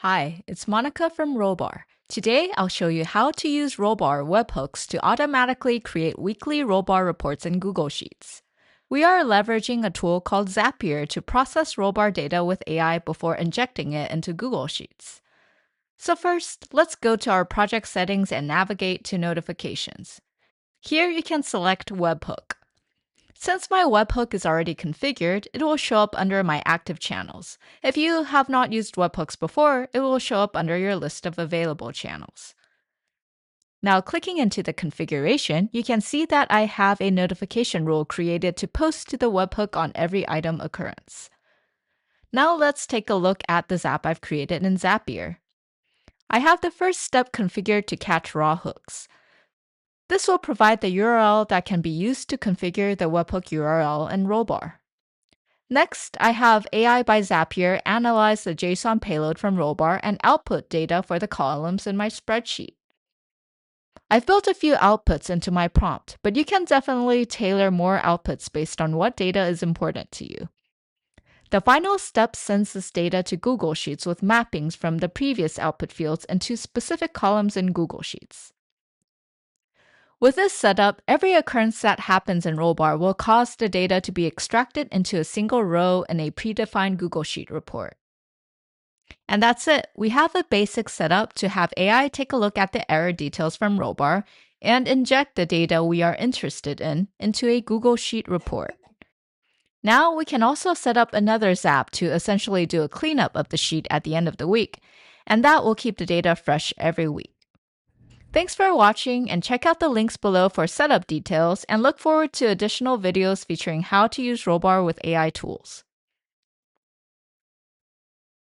Hi, it's Monica from Rollbar. Today, I'll show you how to use Rollbar webhooks to automatically create weekly Rollbar reports in Google Sheets. We are leveraging a tool called Zapier to process Rollbar data with AI before injecting it into Google Sheets. So first, let's go to our project settings and navigate to notifications. Here you can select webhook. Since my webhook is already configured, it will show up under my active channels. If you have not used webhooks before, it will show up under your list of available channels. Now, clicking into the configuration, you can see that I have a notification rule created to post to the webhook on every item occurrence. Now let's take a look at the Zap I've created in Zapier. I have the first step configured to catch raw hooks. This will provide the URL that can be used to configure the webhook URL in Rollbar. Next, I have AI by Zapier analyze the JSON payload from Rollbar and output data for the columns in my spreadsheet. I've built a few outputs into my prompt, but you can definitely tailor more outputs based on what data is important to you. The final step sends this data to Google Sheets with mappings from the previous output fields into specific columns in Google Sheets. With this setup, every occurrence that happens in Rollbar will cause the data to be extracted into a single row in a predefined Google Sheet report. And that's it. We have a basic setup to have AI take a look at the error details from Rollbar and inject the data we are interested in into a Google Sheet report. Now we can also set up another Zap to essentially do a cleanup of the sheet at the end of the week, and that will keep the data fresh every week. Thanks for watching, and check out the links below for setup details, and look forward to additional videos featuring how to use Rollbar with AI tools.